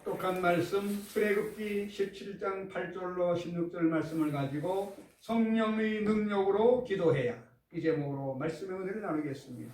똑똑한 말씀 출애굽기 17장 8절로 16절 말씀을 가지고 성령의 능력으로 기도해야 이 제목으로 말씀의 은혜를 나누겠습니다.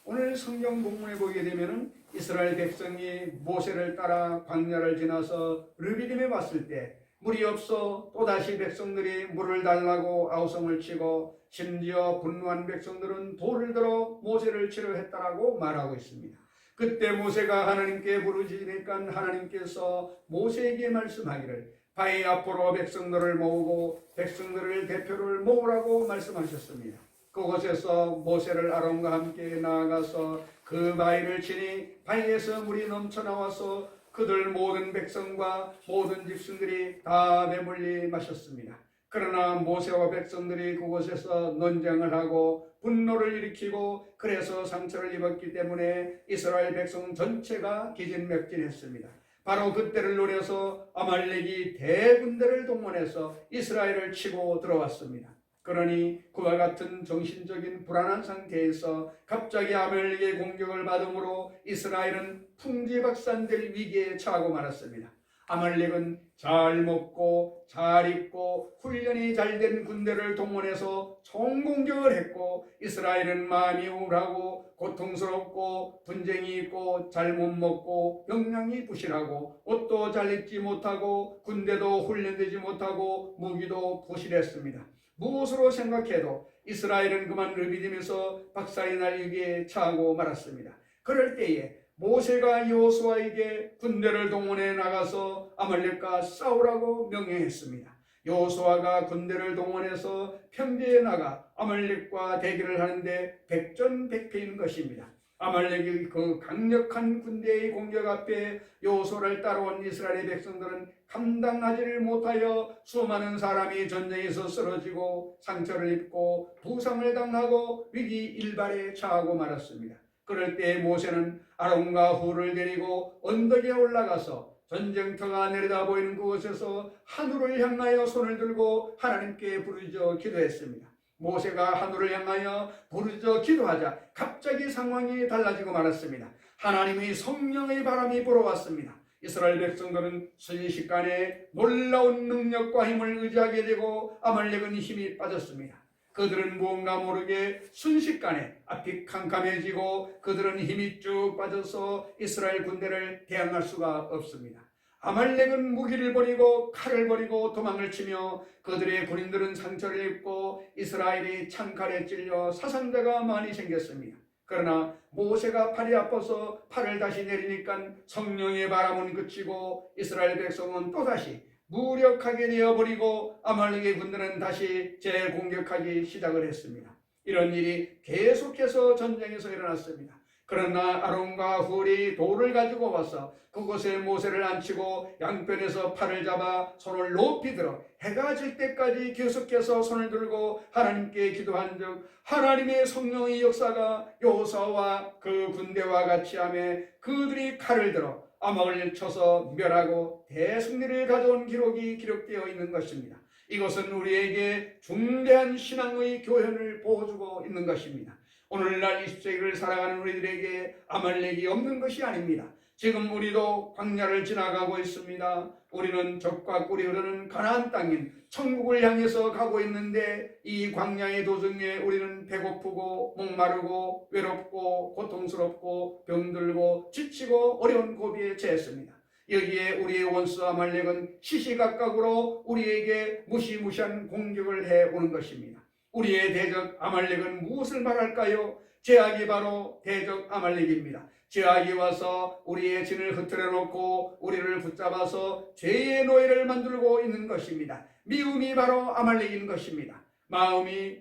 오늘 성경 본문에 보게 되면은 이스라엘 백성이 모세를 따라 광야를 지나서 르비딤에 왔을 때 물이 없어 또다시 백성들이 물을 달라고 아우성을 치고 심지어 분노한 백성들은 돌을 들어 모세를 치려 했다라고 말하고 있습니다. 그때 모세가 하나님께 부르짖으니까 하나님께서 모세에게 말씀하기를 바위 앞으로 백성들을 모으고 백성들을 대표를 모으라고 말씀하셨습니다. 그곳에서 모세를 아론과 함께 나아가서 그 바위를 치니 바위에서 물이 넘쳐나와서 그들 모든 백성과 모든 집신들이 다 배불리 마셨습니다. 그러나 모세와 백성들이 그곳에서 논쟁을 하고 분노를 일으키고 그래서 상처를 입었기 때문에 이스라엘 백성 전체가 기진맥진했습니다. 바로 그때를 노려서 아말렉이 대군대를 동원해서 이스라엘을 치고 들어왔습니다. 그러니 그와 같은 정신적인 불안한 상태에서 갑자기 아말렉의 공격을 받음으로 이스라엘은 풍지박산될 위기에 처하고 말았습니다. 아말렉은 잘 먹고 잘 입고 훈련이 잘 된 군대를 동원해서 총공격을 했고 이스라엘은 마음이 우울하고 고통스럽고 분쟁이 있고 잘못 먹고 영양이 부실하고 옷도 잘 입지 못하고 군대도 훈련되지 못하고 무기도 부실했습니다. 무엇으로 생각해도 이스라엘은 그만 르비딤에서 박살이 날 위기에 처하고 말았습니다. 그럴 때에 모세가 여호수아에게 군대를 동원해 나가서 아말렉과 싸우라고 명령했습니다. 여호수아가 군대를 동원해서 평지에 나가 아말렉과 대결을 하는데 백전백패인 것입니다. 아말렉의 그 강력한 군대의 공격 앞에 여호수아를 따라온 이스라엘의 백성들은 감당하지를 못하여 수많은 사람이 전쟁에서 쓰러지고 상처를 입고 부상을 당하고 위기 일발에 처하고 말았습니다. 그럴 때 모세는 아론과 훌을 데리고 언덕에 올라가서 전쟁터가 내려다 보이는 그곳에서 하늘을 향하여 손을 들고 하나님께 부르짖어 기도했습니다. 모세가 하늘을 향하여 부르짖어 기도하자 갑자기 상황이 달라지고 말았습니다. 하나님의 성령의 바람이 불어왔습니다. 이스라엘 백성들은 순식간에 놀라운 능력과 힘을 의지하게 되고 아말렉은 힘이 빠졌습니다. 그들은 무언가 모르게 순식간에 앞이 캄캄해지고 그들은 힘이 쭉 빠져서 이스라엘 군대를 대항할 수가 없습니다. 아말렉은 무기를 버리고 칼을 버리고 도망을 치며 그들의 군인들은 상처를 입고 이스라엘이 창칼에 찔려 사상자가 많이 생겼습니다. 그러나 모세가 팔이 아파서 팔을 다시 내리니까 성령의 바람은 그치고 이스라엘 백성은 또다시 무력하게 되어버리고 아말렉의 군대는 다시 재공격하기 시작을 했습니다. 이런 일이 계속해서 전쟁에서 일어났습니다. 그러나 아론과 훌이 돌을 가지고 와서 그곳에 모세를 앉히고 양편에서 팔을 잡아 손을 높이 들어 해가 질 때까지 계속해서 손을 들고 하나님께 기도한 즉 하나님의 성령의 역사가 여호수아와 그 군대와 같이 하며 그들이 칼을 들어 아말렉을 쳐서 멸하고 대승리를 가져온 기록이 기록되어 있는 것입니다. 이것은 우리에게 중대한 신앙의 교훈을 보여주고 있는 것입니다. 오늘날 20세기를 살아가는 우리들에게 아말렉이 없는 것이 아닙니다. 지금 우리도 광야를 지나가고 있습니다. 우리는 적과 꿀이 흐르는 가나안 땅인 천국을 향해서 가고 있는데 이 광야의 도중에 우리는 배고프고 목마르고 외롭고 고통스럽고 병들고 지치고 어려운 고비에 처했습니다. 여기에 우리의 원수 아말렉은 시시각각으로 우리에게 무시무시한 공격을 해오는 것입니다. 우리의 대적 아말렉은 무엇을 말할까요? 죄악이 바로 대적 아말렉입니다. 죄악이 와서 우리의 진을 흐트려 놓고 우리를 붙잡아서 죄의 노예를 만들고 있는 것입니다. 미움이 바로 아말렉인 것입니다.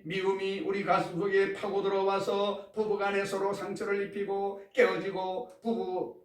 미움이 우리 가슴 속에 파고 들어와서 부부간에 서로 상처를 입히고 깨어지고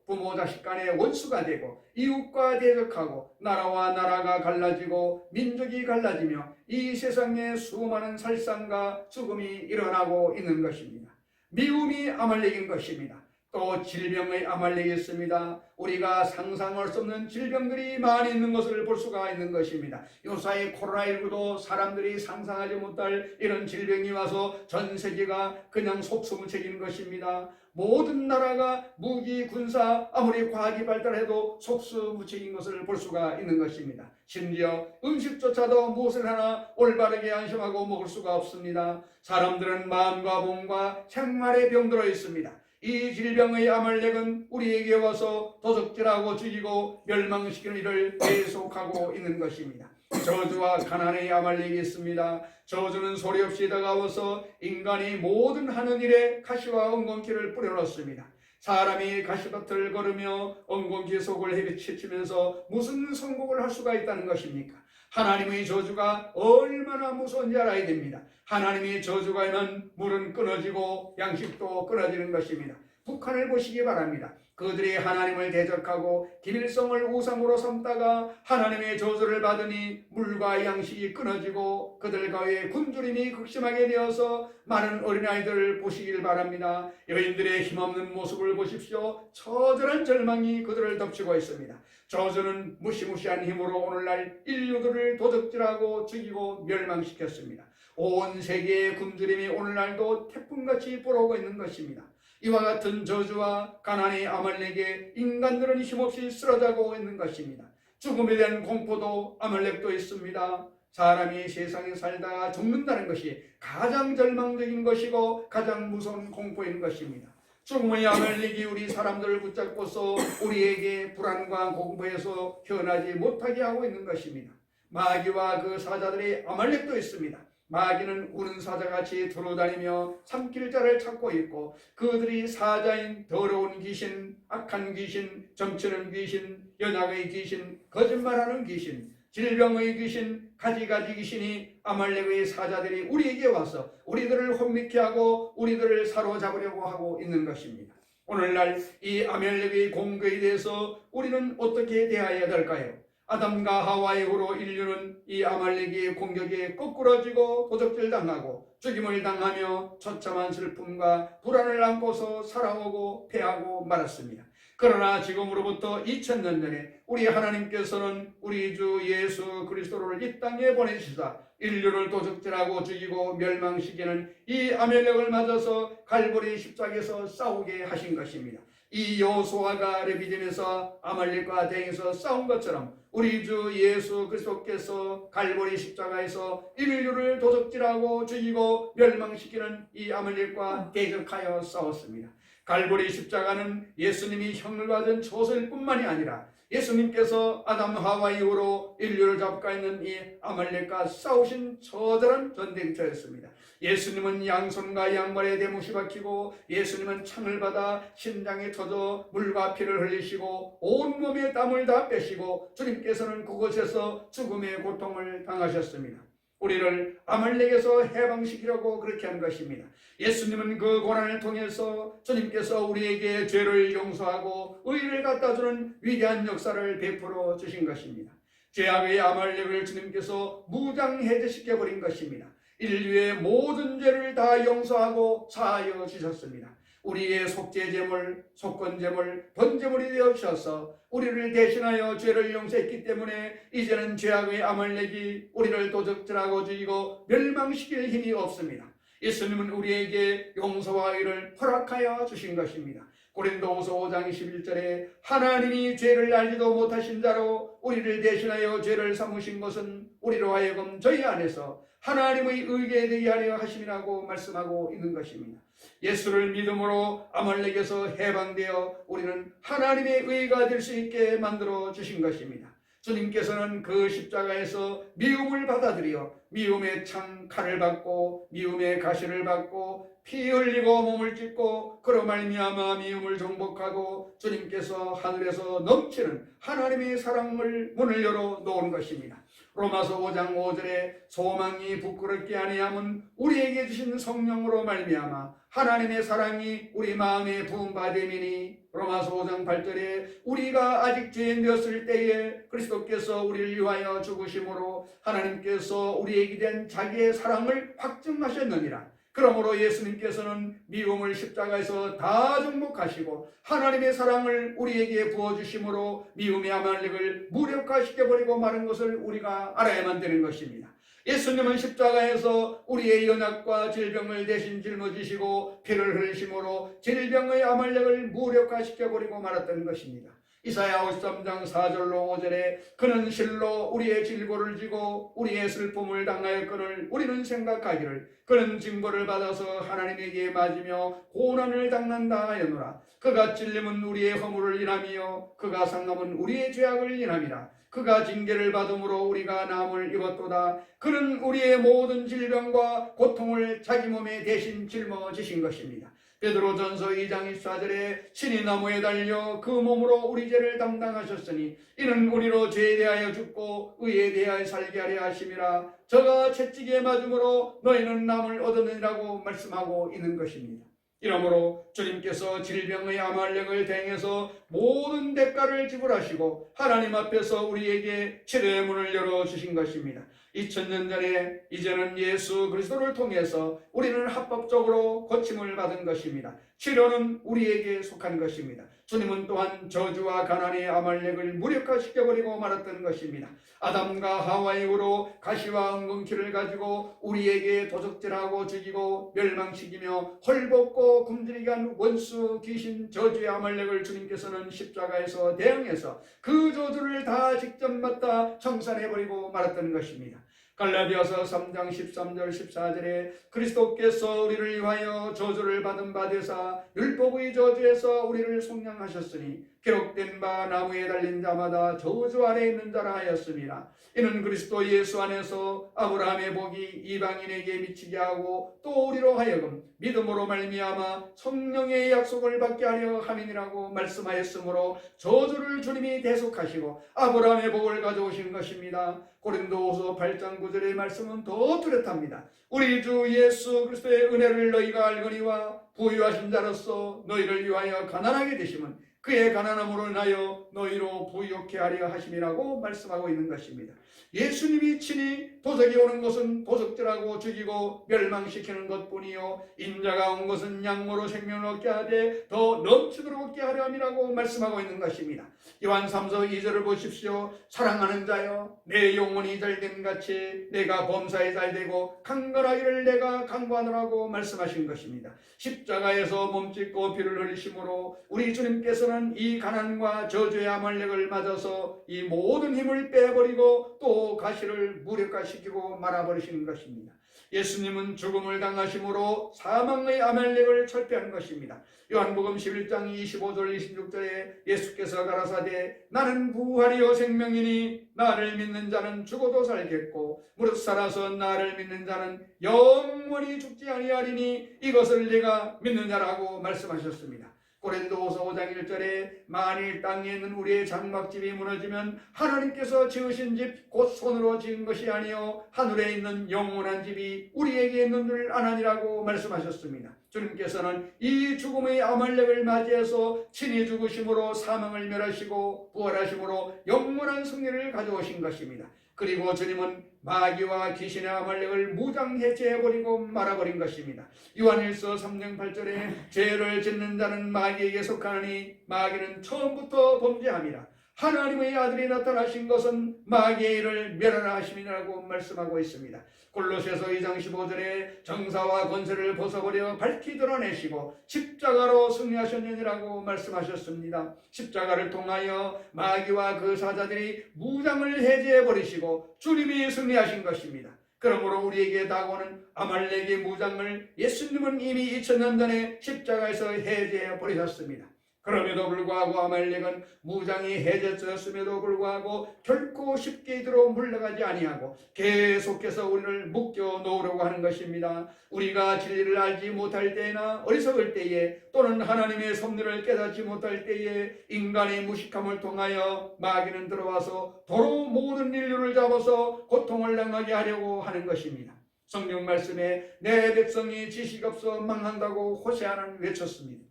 부모 자식 간에 원수가 되고 이웃과 대적하고 나라와 나라가 갈라지고 민족이 갈라지며 이 세상에 수많은 살상과 죽음이 일어나고 있는 것입니다. 미움이 아말렉인 것입니다. 또 질병의 아말렉이 있습니다. 우리가 상상할 수 없는 질병들이 많이 있는 것을 볼 수가 있는 것입니다. 요사이 코로나19도 사람들이 상상하지 못할 이런 질병이 와서 전 세계가 그냥 속수무책인 것입니다. 모든 나라가 무기, 군사, 아무리 과학이 발달해도 속수무책인 것을 볼 수가 있는 것입니다. 심지어 음식조차도 무엇을 하나 올바르게 안심하고 먹을 수가 없습니다. 사람들은 마음과 몸과 생활에 병들어 있습니다. 이 질병의 아말렉은 우리에게 와서 도적질하고 죽이고 멸망시키는 일을 계속하고 있는 것입니다. 저주와 가난의 아말렉이 있습니다. 저주는 소리 없이 다가와서 인간이 모든 하는 일에 가시와 엉겅퀴를 뿌려놓습니다. 사람이 가시밭을 걸으며 엉겅퀴 속을 헤비치면서 무슨 성공을 할 수가 있다는 것입니까? 하나님의 저주가 얼마나 무서운지 알아야 됩니다. 하나님의 저주가 있는 물은 끊어지고 양식도 끊어지는 것입니다. 북한을 보시기 바랍니다. 그들이 하나님을 대적하고 김일성을 우상으로 삼다가 하나님의 저주를 받으니 물과 양식이 끊어지고 그들과의 굶주림이 극심하게 되어서 많은 어린아이들을 보시길 바랍니다. 여인들의 힘없는 모습을 보십시오. 처절한 절망이 그들을 덮치고 있습니다. 저주는 무시무시한 힘으로 오늘날 인류들을 도적질하고 죽이고 멸망시켰습니다. 온 세계의 굶주림이 오늘날도 태풍같이 불어오고 있는 것입니다. 이와 같은 저주와 가난의 아말렉에 인간들은 힘없이 쓰러져가고 있는 것입니다. 죽음에 대한 공포도 아말렉도 있습니다. 사람이 세상에 살다가 죽는다는 것이 가장 절망적인 것이고 가장 무서운 공포인 것입니다. 죽음의 아말렉이 우리 사람들을 붙잡고서 우리에게 불안과 공포에서 헤어나지 못하게 하고 있는 것입니다. 마귀와 그 사자들의 아말렉도 있습니다. 마귀는 우는 사자같이 두루다니며 삼킬 자를 찾고 있고 그들이 사자인 더러운 귀신, 악한 귀신, 점치는 귀신, 연약의 귀신, 거짓말하는 귀신, 질병의 귀신, 가지가지 귀신이 아말렉의 사자들이 우리에게 와서 우리들을 혼미케 하고 우리들을 사로잡으려고 하고 있는 것입니다. 오늘날 이 아말렉의 공격에 대해서 우리는 어떻게 대해야 될까요? 아담과 하와의 후로 인류는 이 아말렉의 공격에 거꾸러지고 도적질 당하고 죽임을 당하며 처참한 슬픔과 불안을 안고서 살아오고 패하고 말았습니다. 그러나 지금으로부터 2000년 전에 우리 하나님께서는 우리 주 예수 그리스도를 이 땅에 보내시사 인류를 도적질하고 죽이고 멸망시키는 이 아말렉을 맞아서 갈보리 십자가에서 싸우게 하신 것입니다. 이 여호수아가 레비딤에서 아말렉과 대항해서 싸운 것처럼 우리 주 예수 그리스도께서 갈보리 십자가에서 인류를 도적질하고 죽이고 멸망시키는 이 아말렉과 대적하여 싸웠습니다. 갈보리 십자가는 예수님이 형을 받은 처소일 뿐만이 아니라 예수님께서 아담 하와 이후로 인류를 잡고 있는 이 아말렉과 싸우신 처절한 전쟁터였습니다. 예수님은 양손과 양발에 대못이 박히고 예수님은 창을 받아 심장이 터져 물과 피를 흘리시고 온몸에 땀을 다 빼시고 주님께서는 그곳에서 죽음의 고통을 당하셨습니다. 우리를 아말렉에서 해방시키려고 그렇게 한 것입니다. 예수님은 그 고난을 통해서 주님께서 우리에게 죄를 용서하고 의를 갖다주는 위대한 역사를 베풀어 주신 것입니다. 죄악의 아말렉을 주님께서 무장해제시켜버린 것입니다. 인류의 모든 죄를 다 용서하고 사하여 주셨습니다. 우리의 속죄제물, 속건제물, 번제물이 되어주셔서 우리를 대신하여 죄를 용서했기 때문에 이제는 죄악의 아말렉이 우리를 도적질하고 죽이고 멸망시킬 힘이 없습니다. 예수님은 우리에게 용서와 의를 허락하여 주신 것입니다. 고린도후서 5장 21절에 하나님이 죄를 알지도 못하신 자로 우리를 대신하여 죄를 삼으신 것은 우리로 하여금 저희 안에서 하나님의 의에 되게 하려 하심이라고 말씀하고 있는 것입니다. 예수를 믿음으로 아말렉에서 해방되어 우리는 하나님의 의가 될 수 있게 만들어 주신 것입니다. 주님께서는 그 십자가에서 미움을 받아들여 미움의 창 칼을 받고 미움의 가시를 받고 피 흘리고 몸을 찢고 그로 말미암아 미움을 정복하고 주님께서 하늘에서 넘치는 하나님의 사랑을 문을 열어 놓은 것입니다. 로마서 5장 5절에 소망이 부끄럽게 아니함은 우리에게 주신 성령으로 말미암아 하나님의 사랑이 우리 마음에 부음받음이니 로마서 5장 8절에 우리가 아직 죄인 되었을 때에 그리스도께서 우리를 위하여 죽으심으로 하나님께서 우리에게 된 자기의 사랑을 확증하셨느니라. 그러므로 예수님께서는 미움을 십자가에서 다 정복하시고 하나님의 사랑을 우리에게 부어주심으로 미움의 아말렉을 무력화시켜버리고 마는 것을 우리가 알아야만 되는 것입니다. 예수님은 십자가에서 우리의 연약과 질병을 대신 짊어지시고 피를 흘리심으로 질병의 아말렉을 무력화시켜버리고 말았던 것입니다. 이사야 53장 4절로 5절에 그는 실로 우리의 질고를 지고 우리의 슬픔을 당하였거늘 우리는 생각하기를 그는 징벌을 받아서 하나님에게 맞으며 고난을 당한다 하였노라. 그가 찔림은 우리의 허물을 인함이요 그가 상함은 우리의 죄악을 인함이라. 그가 징계를 받음으로 우리가 나음을 입었도다. 그는 우리의 모든 질병과 고통을 자기 몸에 대신 짊어지신 것입니다. 베드로전서 2장 24절에 신이 나무에 달려 그 몸으로 우리 죄를 담당하셨으니 이는 우리로 죄에 대하여 죽고 의에 대하여 살게 하려 하심이라. 저가 채찍에 맞음으로 너희는 남을 얻었느니라고 말씀하고 있는 것입니다. 이러므로 주님께서 질병의 아말렉을 대행해서 모든 대가를 지불하시고 하나님 앞에서 우리에게 치료의 문을 열어주신 것입니다. 2000년 전에 이제는 예수 그리스도를 통해서 우리는 합법적으로 고침을 받은 것입니다. 치료는 우리에게 속한 것입니다. 주님은 또한 저주와 가난의 아말렉을 무력화시켜버리고 말았던 것입니다. 아담과 하와 이후로 가시와 엉겅퀴를 가지고 우리에게 도적질하고 죽이고 멸망시키며 헐벗고 굶주리게 한 원수 귀신 저주의 아말렉을 주님께서는 십자가에서 대응해서 그 저주를 다 직접 맡아 청산해버리고 말았던 것입니다. 갈라디아서 3장 13절 14절에 그리스도께서 우리를 위하여 저주를 받은 바 되사 율법의 저주에서 우리를 속량하셨으니 기록된 바 나무에 달린 자마다 저주 아래 있는 자라 하였습니다. 이는 그리스도 예수 안에서 아브라함의 복이 이방인에게 미치게 하고 또 우리로 하여금 믿음으로 말미암아 성령의 약속을 받게 하려 함이니라고 말씀하였으므로 저주를 주님이 대속하시고 아브라함의 복을 가져오신 것입니다. 고린도후서 8장 9절의 말씀은 더 뚜렷합니다. 우리 주 예수 그리스도의 은혜를 너희가 알거니와 부유하신 자로서 너희를 위하여 가난하게 되심은 그의 가난함으로 인하여 너희로 부유케 하려 하심이라고 말씀하고 있는 것입니다. 예수님이 친히 도적이 오는 것은 도적질하고 죽이고 멸망시키는 것뿐이요 인자가 온 것은 양모로 생명을 얻게 하되 더 넘치도록 얻게 하려 함이라고 말씀하고 있는 것입니다. 요한 3서 2절을 보십시오. 사랑하는 자여 내 영혼이 잘됨 같이 내가 범사에 잘되고 강건하기를 내가 강구하노라고 말씀하신 것입니다. 십자가에서 몸짓고 피를 흘리심으로 우리 주님께서는 이 가난과 저주의 아말렉을 맞아서 이 모든 힘을 빼버리고 또 가시를 무력화시키고 말아버리시는 것입니다. 예수님은 죽음을 당하심으로 사망의 아말렉을 철폐한 것입니다. 요한복음 11장 25절 26절에 예수께서 가라사대 나는 부활이요 생명이니 나를 믿는 자는 죽어도 살겠고 무릇 살아서 나를 믿는 자는 영원히 죽지 아니하리니 이것을 내가 믿는 자라고 말씀하셨습니다. 고린도후서 5장 1절에 만일 땅에 있는 우리의 장막집이 무너지면 하나님께서 지으신 집 곧 손으로 지은 것이 아니요 하늘에 있는 영원한 집이 우리에게 있는 줄 아나니라고 말씀하셨습니다. 주님께서는 이 죽음의 아말렉을 맞이해서 친히 죽으심으로 사망을 멸하시고 부활하심으로 영원한 승리를 가져오신 것입니다. 그리고 주님은 마귀와 귀신의 아말렉을 무장해제해버리고 말아버린 것입니다. 요한일서 3장 8절에 죄를 짓는 자는 마귀에게 속하니 마귀는 처음부터 범죄함이라. 하나님의 아들이 나타나신 것은 마귀의 일을 멸하라 하심이라고 말씀하고 있습니다. 골로새서 2장 15절에 정사와 권세를 벗어버려 밝히 드러내시고 십자가로 승리하셨느니라고 말씀하셨습니다. 십자가를 통하여 마귀와 그 사자들이 무장을 해제해버리시고 주님이 승리하신 것입니다. 그러므로 우리에게 다가오는 아말렉의 무장을 예수님은 이미 2000년 전에 십자가에서 해제해버리셨습니다. 그럼에도 불구하고 아말렉은 무장이 해제되었음에도 불구하고 결코 쉽게 이대로 물러가지 아니하고 계속해서 우리를 묶여 놓으려고 하는 것입니다. 우리가 진리를 알지 못할 때나 어리석을 때에 또는 하나님의 섭리를 깨닫지 못할 때에 인간의 무식함을 통하여 마귀는 들어와서 도로 모든 인류를 잡아서 고통을 당하게 하려고 하는 것입니다. 성경 말씀에 내 백성이 지식 없어 망한다고 호세아는 외쳤습니다.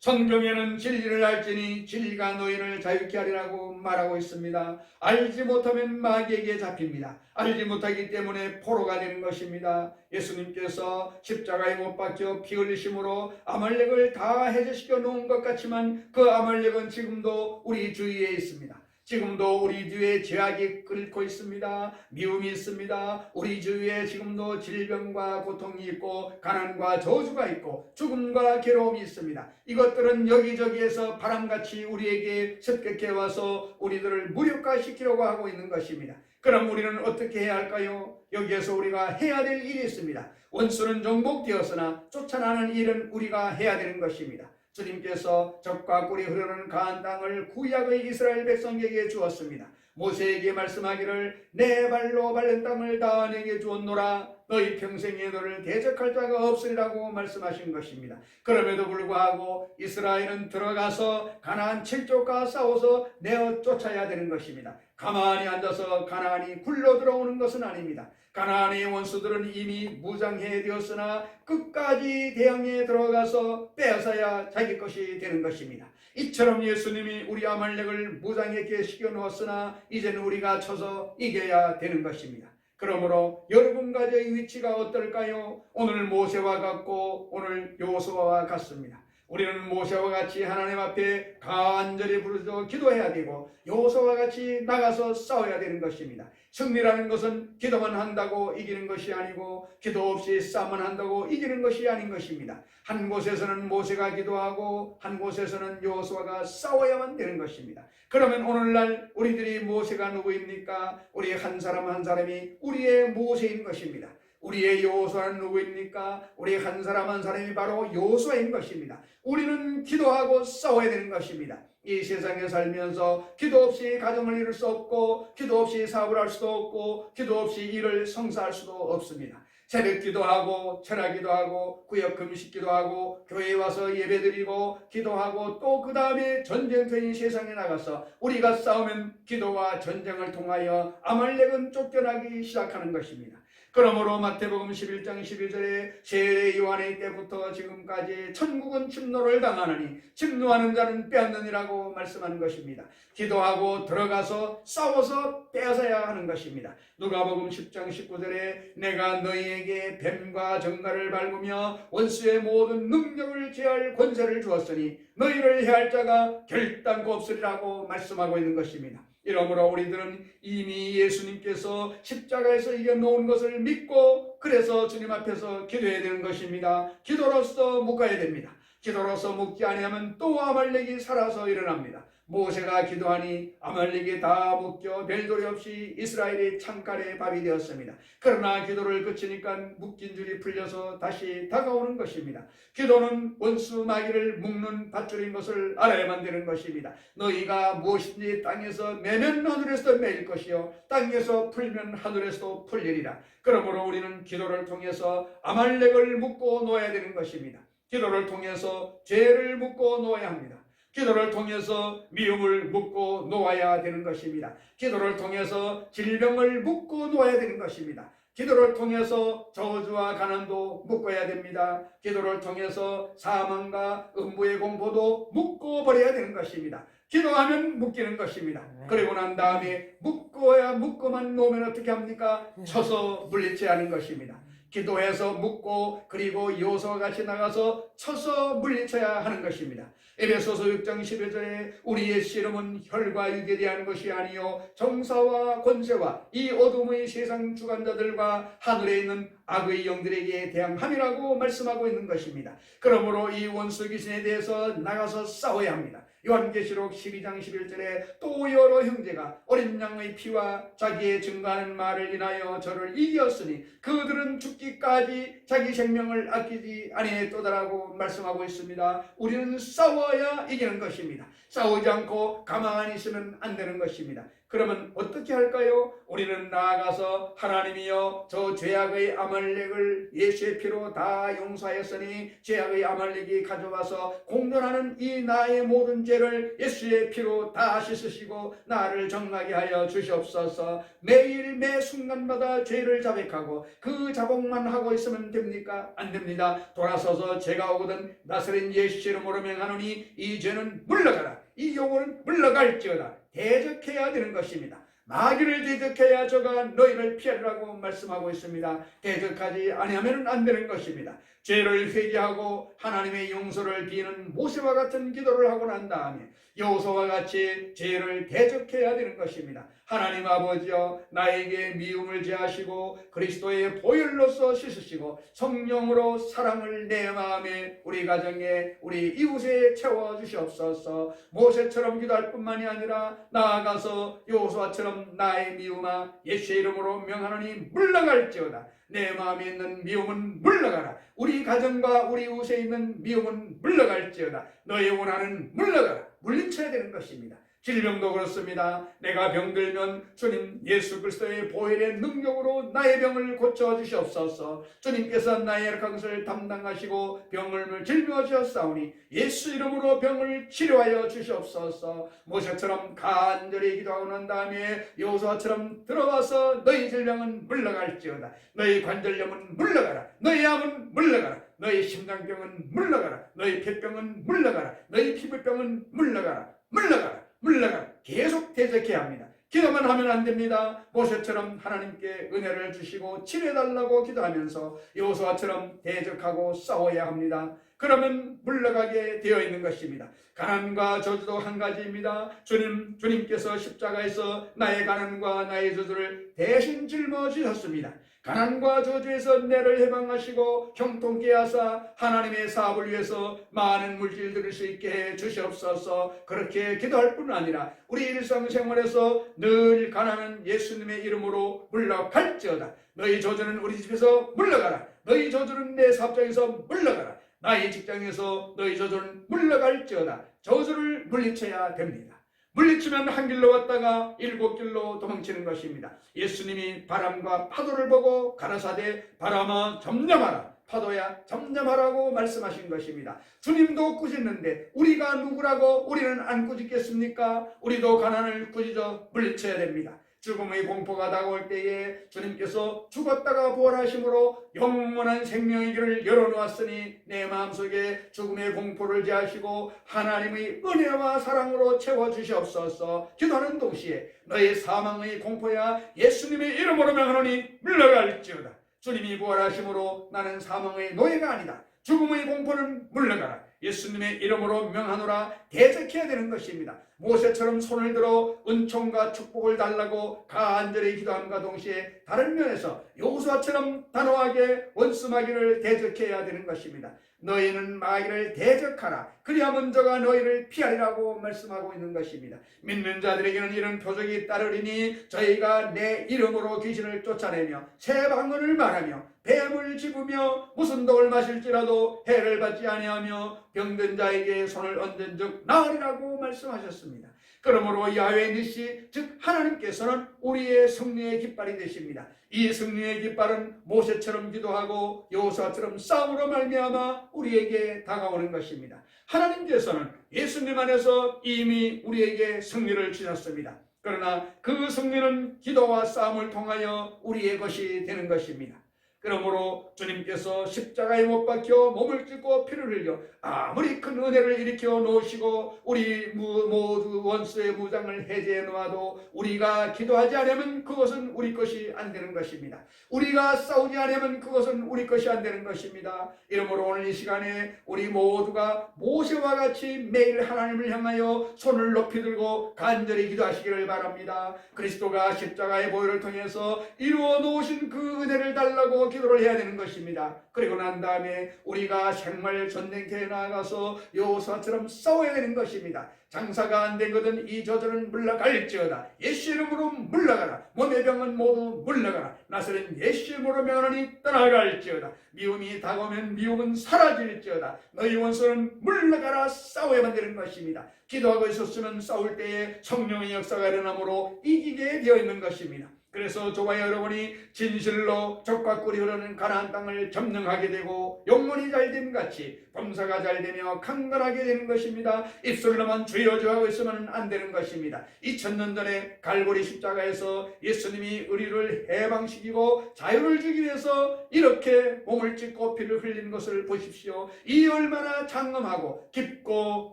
성경에는 진리를 알지니 진리가 너희를 자유케 하리라고 말하고 있습니다. 알지 못하면 마귀에게 잡힙니다. 알지 못하기 때문에 포로가 되는 것입니다. 예수님께서 십자가에 못 박혀 피 흘리심으로 아말렉을 다 해제시켜 놓은 것 같지만 그 아말렉은 지금도 우리 주위에 있습니다. 지금도 우리 뒤에 죄악이 끓고 있습니다. 미움이 있습니다. 우리 주위에 지금도 질병과 고통이 있고 가난과 저주가 있고 죽음과 괴로움이 있습니다. 이것들은 여기저기에서 바람같이 우리에게 습격해 와서 우리들을 무력화시키려고 하고 있는 것입니다. 그럼 우리는 어떻게 해야 할까요? 여기에서 우리가 해야 될 일이 있습니다. 원수는 정복되었으나 쫓아나는 일은 우리가 해야 되는 것입니다. 주님께서 젖과 꿀이 흐르는 가나안 땅을 구약의 이스라엘 백성에게 주었습니다. 모세에게 말씀하기를 내 발로 밟는 땅을 다 내게 주었노라. 너희 평생에 너를 대적할 자가 없으리라고 말씀하신 것입니다. 그럼에도 불구하고 이스라엘은 들어가서 가나안 칠족과 싸워서 내어 쫓아야 되는 것입니다. 가만히 앉아서 가나안이 굴러 들어오는 것은 아닙니다. 가나안의 원수들은 이미 무장해 되었으나 끝까지 대항에 들어가서 빼앗아야 자기 것이 되는 것입니다. 이처럼 예수님이 우리 아말렉을 무장하게 시켜놓았으나 이제는 우리가 쳐서 이겨야 되는 것입니다. 그러므로 여러분 가정의 위치가 어떨까요? 오늘 모세와 같고 오늘 여호수아와 같습니다. 우리는 모세와 같이 하나님 앞에 간절히 부르짖어 기도해야 되고 여호수아와 같이 나가서 싸워야 되는 것입니다. 승리라는 것은 기도만 한다고 이기는 것이 아니고 기도 없이 싸움만 한다고 이기는 것이 아닌 것입니다. 한 곳에서는 모세가 기도하고 한 곳에서는 여호수아가 싸워야만 되는 것입니다. 그러면 오늘날 우리들이 모세가 누구입니까? 우리 한 사람 한 사람이 우리의 모세인 것입니다. 우리의 여호수아는 누구입니까? 우리 한 사람 한 사람이 바로 여호수아인 것입니다. 우리는 기도하고 싸워야 되는 것입니다. 이 세상에 살면서 기도 없이 가정을 이룰 수 없고 기도 없이 사업을 할 수도 없고 기도 없이 일을 성사할 수도 없습니다. 새벽 기도하고 철야 기도하고 구역 금식 기도하고 교회에 와서 예배드리고 기도하고 또 그 다음에 전쟁터인 세상에 나가서 우리가 싸우면 기도와 전쟁을 통하여 아말렉은 쫓겨나기 시작하는 것입니다. 그러므로 마태복음 11장 12절에 세례 요한의 때부터 지금까지 천국은 침노를 당하느니 침노하는 자는 빼앗느니라고 말씀하는 것입니다. 기도하고 들어가서 싸워서 빼앗아야 하는 것입니다. 누가복음 10장 19절에 내가 너희에게 뱀과 정갈을 밟으며 원수의 모든 능력을 제할 권세를 주었으니 너희를 해할 자가 결단코 없으리라고 말씀하고 있는 것입니다. 이러므로 우리들은 이미 예수님께서 십자가에서 이겨놓은 것을 믿고 그래서 주님 앞에서 기도해야 되는 것입니다. 기도로서 묶어야 됩니다. 기도로서 묶지 아니하면 또 아말렉이 살아서 일어납니다. 모세가 기도하니 아말렉이 다 묶여 별도리 없이 이스라엘이 창칼의 밥이 되었습니다. 그러나 기도를 그치니까 묶인 줄이 풀려서 다시 다가오는 것입니다. 기도는 원수 마귀를 묶는 밧줄인 것을 알아야만 되는 것입니다. 너희가 무엇인지 땅에서 매면 하늘에서 매일 것이요 땅에서 풀면 하늘에서도 풀리리라. 그러므로 우리는 기도를 통해서 아말렉을 묶고 놓아야 되는 것입니다. 기도를 통해서 죄를 묶고 놓아야 합니다. 기도를 통해서 미움을 묶고 놓아야 되는 것입니다. 기도를 통해서 질병을 묶고 놓아야 되는 것입니다. 기도를 통해서 저주와 가난도 묶어야 됩니다. 기도를 통해서 사망과 음부의 공포도 묶고 버려야 되는 것입니다. 기도하면 묶이는 것입니다. 그리고 난 다음에 묶고만 놓으면 어떻게 합니까? 쳐서 물리쳐야 하는 것입니다. 기도해서 묶고 그리고 여호수아와 같이 나가서 쳐서 물리쳐야 하는 것입니다. 에베소서 6장 11절에 우리의 씨름은 혈과 육에 대한 것이 아니요 정사와 권세와 이 어둠의 세상 주관자들과 하늘에 있는 악의 영들에게 대항함이라고 말씀하고 있는 것입니다. 그러므로 이 원수 귀신에 대해서 나가서 싸워야 합니다. 요한계시록 12장 11절에 또 여러 형제가 어린 양의 피와 자기의 증거하는 말을 인하여 저를 이겼으니 그들은 죽기까지 자기 생명을 아끼지 아니했도다라고 말씀하고 있습니다. 우리는 싸워야 이기는 것입니다. 싸우지 않고 가만히 있으면 안 되는 것입니다. 그러면 어떻게 할까요? 우리는 나아가서 하나님이여 저 죄악의 아말렉을 예수의 피로 다 용서하였으니 죄악의 아말렉이 가져와서 공존하는 이 나의 모든 죄를 예수의 피로 다 씻으시고 나를 정하게 하여 주시옵소서. 매일 매 순간마다 죄를 자백하고 그 자복만 하고 있으면 됩니까? 안 됩니다. 돌아서서 제가 오거든 나사렛 예수 이름으로 명하노니 이 죄는 물러가라. 이 영혼은 물러갈지어다. 대적해야 되는 것입니다. 마귀를 대적해야 저가 너희를 피하리라고 말씀하고 있습니다. 대적하지 아니하면 안 되는 것입니다. 죄를 회개하고 하나님의 용서를 비는 모세와 같은 기도를 하고 난 다음에 여호수아와 같이 죄를 대적해야 되는 것입니다. 하나님 아버지여 나에게 미움을 제하시고 그리스도의 보혈로서 씻으시고 성령으로 사랑을 내 마음에 우리 가정에 우리 이웃에 채워주시옵소서. 모세처럼 기도할 뿐만이 아니라 나아가서 여호수아처럼 나의 미움아 예수의 이름으로 명하노니 물러갈지어다. 내 마음에 있는 미움은 물러가라. 우리 가정과 우리 이웃에 있는 미움은 물러갈지어다. 너의 원하는 물러가라. 물리쳐야 되는 것입니다. 질병도 그렇습니다. 내가 병들면 주님 예수 그리스도의 보혈의 능력으로 나의 병을 고쳐주시옵소서. 주님께서 나의 약한 것을 담당하시고 병을 질병하셨사오니 예수 이름으로 병을 치료하여 주시옵소서. 모세처럼 간절히 기도하고 난 다음에 여호수아처럼 들어와서 너희 질병은 물러갈지어다. 너희 관절염은 물러가라. 너희 암은 물러가라. 너희 심장병은 물러가라. 너희 폐병은 물러가라. 너희 피부병은 물러가라. 물러가라. 물러가라. 계속 대적해야 합니다. 기도만 하면 안 됩니다. 모세처럼 하나님께 은혜를 주시고 치료해달라고 기도하면서 여호수아처럼 대적하고 싸워야 합니다. 그러면 물러가게 되어 있는 것입니다. 가난과 저주도 한 가지입니다. 주님께서 십자가에서 나의 가난과 나의 저주를 대신 짊어지셨습니다. 가난과 저주에서 내를 해방하시고 형통케 하사 하나님의 사업을 위해서 많은 물질들을 수 있게 해 주시옵소서. 그렇게 기도할 뿐 아니라 우리 일상생활에서 늘 가난한 예수님의 이름으로 물러갈지어다. 너희 저주는 우리 집에서 물러가라. 너희 저주는 내 사업장에서 물러가라. 나의 직장에서 너희 저주는 물러갈지어다. 저주를 물리쳐야 됩니다. 물리치면 한 길로 왔다가 일곱 길로 도망치는 것입니다. 예수님이 바람과 파도를 보고 가라사대 바람아 잠잠하라, 파도야 잠잠하라고 말씀하신 것입니다. 주님도 꾸짖는데 우리가 누구라고 우리는 안 꾸짖겠습니까? 우리도 가난을 꾸짖어 물리쳐야 됩니다. 죽음의 공포가 다가올 때에 주님께서 죽었다가 부활하심으로 영원한 생명의 길을 열어놓았으니 내 마음속에 죽음의 공포를 제하시고 하나님의 은혜와 사랑으로 채워주시옵소서. 기도하는 동시에 너의 사망의 공포야 예수님의 이름으로 명하노니 물러갈지어다. 주님이 부활하심으로 나는 사망의 노예가 아니다. 죽음의 공포는 물러가라. 예수님의 이름으로 명하노라. 대적해야 되는 것입니다. 모세처럼 손을 들어 은총과 축복을 달라고 간절히 기도함과 동시에 다른 면에서 여호수아처럼 단호하게 원수마귀를 대적해야 되는 것입니다. 너희는 마귀를 대적하라. 그리하면 저가 너희를 피하리라고 말씀하고 있는 것입니다. 믿는 자들에게는 이런 표적이 따르리니 저희가 내 이름으로 귀신을 쫓아내며 새 방언을 말하며 뱀을 집으며 무슨 독을 마실지라도 해를 받지 아니하며 병든 자에게 손을 얹은 즉 나으리라고 말씀하셨습니다. 그러므로 야훼 니시 즉 하나님께서는 우리의 승리의 깃발이 되십니다. 이 승리의 깃발은 모세처럼 기도하고 여호수아처럼 싸움으로 말미암아 우리에게 다가오는 것입니다. 하나님께서는 예수님 안에서 이미 우리에게 승리를 주셨습니다. 그러나 그 승리는 기도와 싸움을 통하여 우리의 것이 되는 것입니다. 그러므로 주님께서 십자가에 못 박혀 몸을 찢고 피를 흘려 아무리 큰 은혜를 일으켜 놓으시고 우리 모두 원수의 무장을 해제해 놓아도 우리가 기도하지 않으면 그것은 우리 것이 안 되는 것입니다. 우리가 싸우지 않으면 그것은 우리 것이 안 되는 것입니다. 이러므로 오늘 이 시간에 우리 모두가 모세와 같이 매일 하나님을 향하여 손을 높이 들고 간절히 기도하시기를 바랍니다. 그리스도가 십자가의 보혈을 통해서 이루어 놓으신 그 은혜를 달라고 기도를 해야 되는 것입니다. 그리고 난 다음에 우리가 정말 전쟁터에 나가서 여호수아처럼 싸워야 되는 것입니다. 장사가 안 되거든 이 저주는 물러갈지어다. 예수 이름으로 물러가라. 몸의 병은 모두 물러가라. 나서는 예수 이름으로 명하니 떠나갈지어다. 미움이 다가오면 미움은 사라질지어다. 너희 원수는 물러가라. 싸워야만 되는 것입니다. 기도하고 있었으면 싸울 때에 성령의 역사가 일어나므로 이기게 되어 있는 것입니다. 그래서 저와 여러분이 진실로 젖과 꿀이 흐르는 가나안 땅을 점령하게 되고 영혼이 잘됨 같이 범사가 잘되며 강건하게 되는 것입니다. 입술로만 주여 주여 하고 있으면 안 되는 것입니다. 2000년 전에 갈보리 십자가에서 예수님이 우리를 해방시키고 자유를 주기 위해서 이렇게 몸을 찢고 피를 흘린 것을 보십시오. 이 얼마나 장엄하고 깊고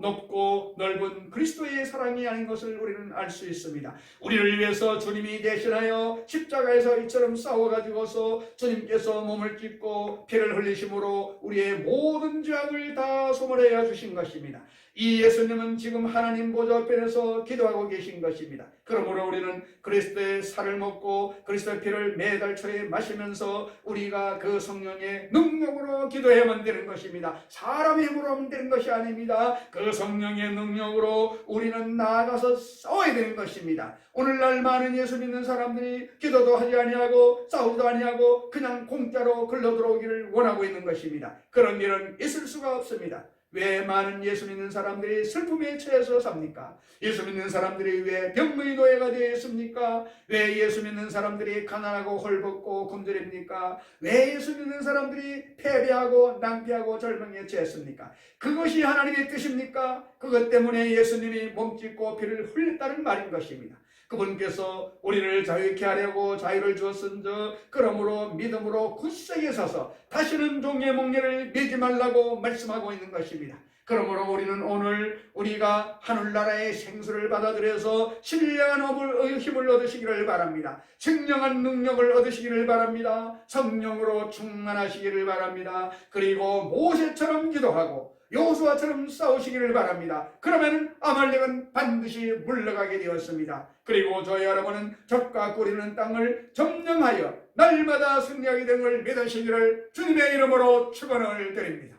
높고 넓은 그리스도의 사랑이 아닌 것을 우리는 알 수 있습니다. 우리를 위해서 주님이 대신하여 십자가에서 이처럼 싸워가지고서 주님께서 몸을 찢고 피를 흘리심으로 우리의 모든 죄악을 다 소멸하여 주신 것입니다. 이 예수님은 지금 하나님 보좌 앞에서 기도하고 계신 것입니다. 그러므로 우리는 그리스도의 살을 먹고 그리스도의 피를 매달 초에 마시면서 우리가 그 성령의 능력으로 기도해야만 되는 것입니다. 사람의 힘으로 하면 되는 것이 아닙니다. 그 성령의 능력으로 우리는 나아가서 싸워야 되는 것입니다. 오늘날 많은 예수 믿는 사람들이 기도도 하지 아니하고 싸우지도 아니하고 그냥 공짜로 글러 들어오기를 원하고 있는 것입니다. 그런 일은 있을 수가 없습니다. 왜 많은 예수 믿는 사람들이 슬픔에 처해서 삽니까? 예수 믿는 사람들이 왜 병의 노예가 되어 있습니까? 왜 예수 믿는 사람들이 가난하고 헐벗고 굶주립니까? 왜 예수 믿는 사람들이 패배하고 낭패하고 절망에 처했습니까? 그것이 하나님의 뜻입니까? 그것 때문에 예수님이 몸짓고 피를 흘렸다는 말인 것입니다. 그분께서 우리를 자유케 하려고 자유를 주었은즉 그러므로 믿음으로 굳세게 서서 다시는 종의 몽려를 매지 말라고 말씀하고 있는 것입니다. 그러므로 우리는 오늘 우리가 하늘나라의 생수를 받아들여서 신령한 힘을 얻으시기를 바랍니다. 증명한 능력을 얻으시기를 바랍니다. 성령으로 충만하시기를 바랍니다. 그리고 모세처럼 기도하고 여호수아처럼 싸우시기를 바랍니다. 그러면 아말렉은 반드시 물러가게 되었습니다. 그리고 저희 여러분은 젖과 꿀이는 땅을 점령하여 날마다 승리하게 된 걸 믿으시기를 주님의 이름으로 축원을 드립니다.